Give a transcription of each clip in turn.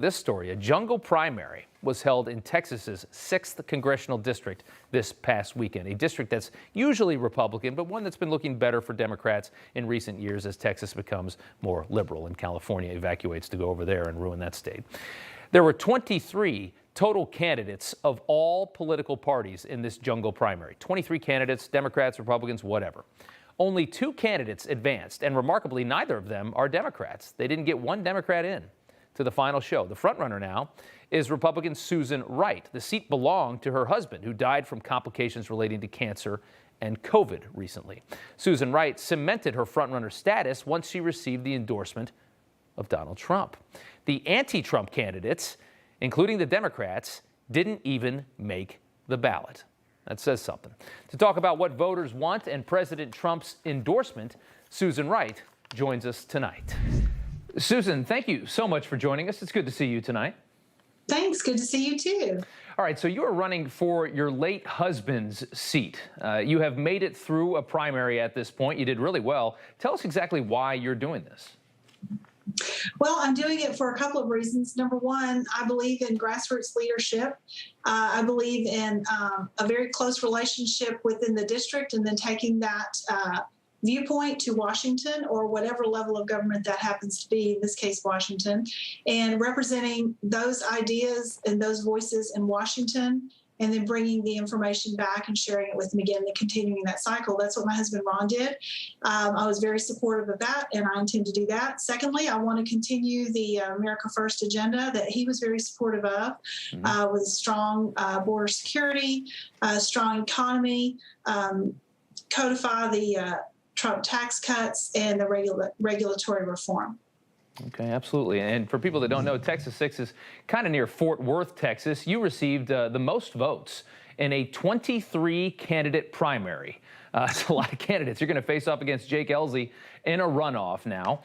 This story, a jungle primary was held in Texas's 6th Congressional District this past weekend, a district that's usually Republican, but one that's been looking better for Democrats in recent years as Texas becomes more liberal and California evacuates to go over there and ruin that state. There were 23 total candidates of all political parties in this jungle primary. 23 candidates, Democrats, Republicans, whatever. Only 2 candidates advanced, and remarkably, neither of them are Democrats. They didn't get one Democrat in to the final show. The frontrunner now is Republican Susan Wright. The seat belonged to her husband, who died from complications relating to cancer and COVID recently. Susan Wright cemented her frontrunner status once she received the endorsement of Donald Trump. The anti-Trump candidates, including the Democrats, didn't even make the ballot. That says something. To talk about what voters want and President Trump's endorsement, Susan Wright joins us tonight. Susan, thank you so much for joining us. It's good to see you tonight. Thanks. Good to see you, too. All right, so you are running for your late husband's seat. You have made it through a primary at this point. You did really well. Tell us exactly why you're doing this. Well, I'm doing it for a couple of reasons. Number one, I believe in grassroots leadership. I believe in a very close relationship within the district and then taking that viewpoint to Washington or whatever level of government that happens to be, in this case, Washington, and representing those ideas and those voices in Washington, and then bringing the information back and sharing it with them again and continuing that cycle. That's what my husband Ron did. I was very supportive of that, and I intend to do that. Secondly, I want to continue the America First agenda that he was very supportive of, with strong border security, strong economy, codify the Trump tax cuts, and the regulatory reform. Okay, absolutely. And for people that don't know, Texas 6 is kind of near Fort Worth, Texas. You received the most votes in a 23-candidate primary. It's a lot of candidates. You're going to face off against Jake Ellzey in a runoff now.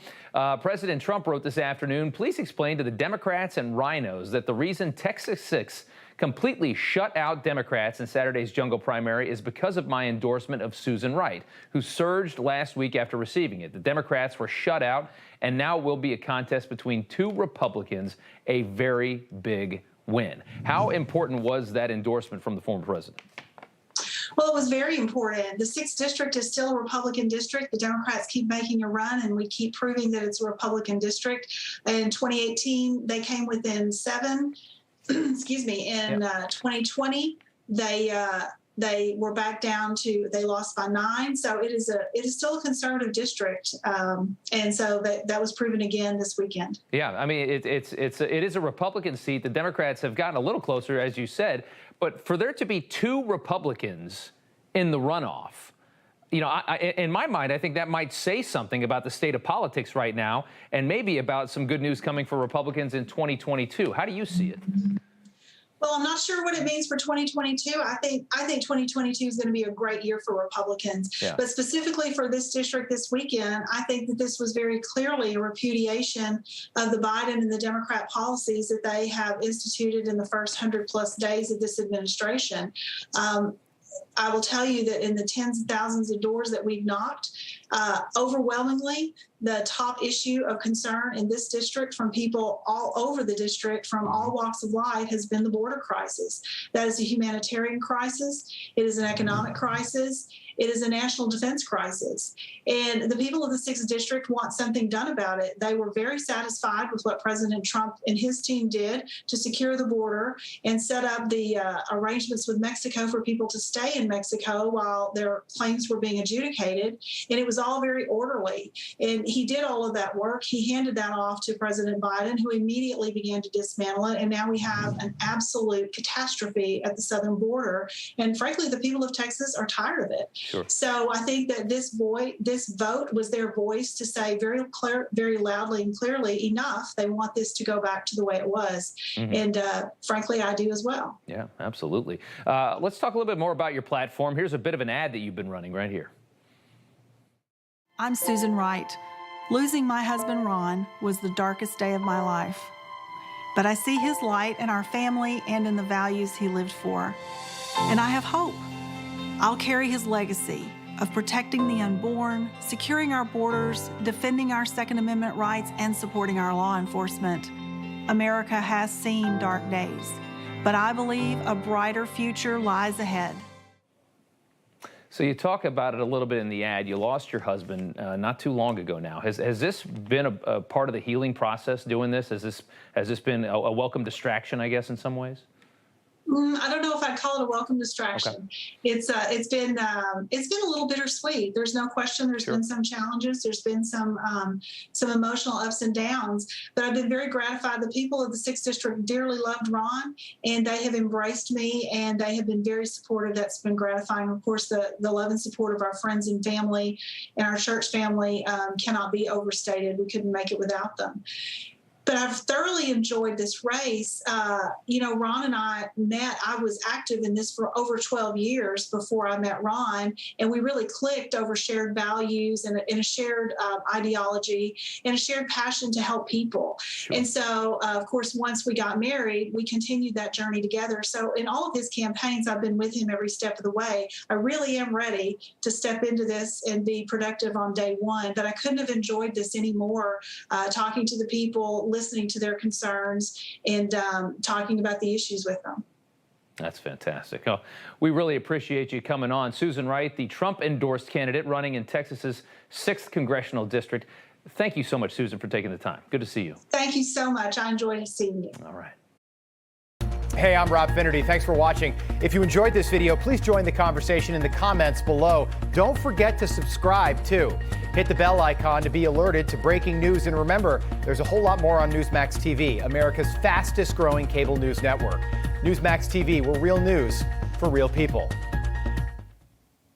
President Trump wrote this afternoon, please explain to the Democrats and rhinos that the reason Texas 6 completely shut out Democrats in Saturday's jungle primary is because of my endorsement of Susan Wright, who surged last week after receiving it. The Democrats were shut out, and now will be a contest between 2 Republicans, a very big win. How important was that endorsement from the former president? Well, it was very important. The 6th district is still a Republican district. The Democrats keep making a run, and we keep proving that it's a Republican district. In 2018, they came within 7. Excuse me. In 2020, they were back down to, they lost by 9. So it is still a conservative district, and so that was proven again this weekend. Yeah, I mean it is a Republican seat. The Democrats have gotten a little closer, as you said, but for there to be 2 Republicans in the runoff, you know, in my mind, I think that might say something about the state of politics right now, and maybe about some good news coming for Republicans in 2022. How do you see it? Well, I'm not sure what it means for 2022. I think 2022 is going to be a great year for Republicans. Yeah. But specifically for this district this weekend, I think that this was very clearly a repudiation of the Biden and the Democrat policies that they have instituted in the first 100+ days of this administration. I will tell you that in the tens of thousands of doors that we've knocked, overwhelmingly, the top issue of concern in this district from people all over the district from all walks of life has been the border crisis. That is a humanitarian crisis. It is an economic crisis. It is a national defense crisis. And the people of the 6th district want something done about it. They were very satisfied with what President Trump and his team did to secure the border and set up the arrangements with Mexico for people to stay in Mexico while their claims were being adjudicated. And it was all very orderly. And he did all of that work. He handed that off to President Biden, who immediately began to dismantle it. And now we have an absolute catastrophe at the southern border. And frankly, the people of Texas are tired of it. Sure. So I think that this vote was their voice to say very loudly and clearly, enough. They want this to go back to the way it was. And frankly, I do as well. Yeah, absolutely. Let's talk a little bit more about your platform. Here's a bit of an ad that you've been running right here. I'm Susan Wright. Losing my husband, Ron, was the darkest day of my life. But I see his light in our family and in the values he lived for. And I have hope. I'll carry his legacy of protecting the unborn, securing our borders, defending our Second Amendment rights, and supporting our law enforcement. America has seen dark days, but I believe a brighter future lies ahead. So you talk about it a little bit in the ad. You lost your husband not too long ago now. Has this been a part of the healing process, doing this? Has this been a welcome distraction, I guess, in some ways? I don't know if I'd call it a welcome distraction. Okay. It's been a little bittersweet. There's no question. There's been some challenges. There's been some emotional ups and downs. But I've been very gratified. The people of the 6th District dearly loved Ron, and they have embraced me, and they have been very supportive. That's been gratifying. Of course, the love and support of our friends and family and our church family cannot be overstated. We couldn't make it without them. But I've thoroughly enjoyed this race. Ron and I met. I was active in this for over 12 years before I met Ron, and we really clicked over shared values and a shared ideology and a shared passion to help people. Sure. And so, of course, once we got married, we continued that journey together. So in all of his campaigns, I've been with him every step of the way. I really am ready to step into this and be productive on day one, but I couldn't have enjoyed this anymore, talking to the people, listening to their concerns, and talking about the issues with them. That's fantastic. Oh, we really appreciate you coming on. Susan Wright, the Trump-endorsed candidate running in Texas's 6th Congressional District. Thank you so much, Susan, for taking the time. Good to see you. Thank you so much. I enjoyed seeing you. All right. Hey, I'm Rob Finnerty. Thanks for watching. If you enjoyed this video, please join the conversation in the comments below. Don't forget to subscribe, too. Hit the bell icon to be alerted to breaking news. And remember, there's a whole lot more on Newsmax TV, America's fastest growing cable news network. Newsmax TV, we're real news for real people.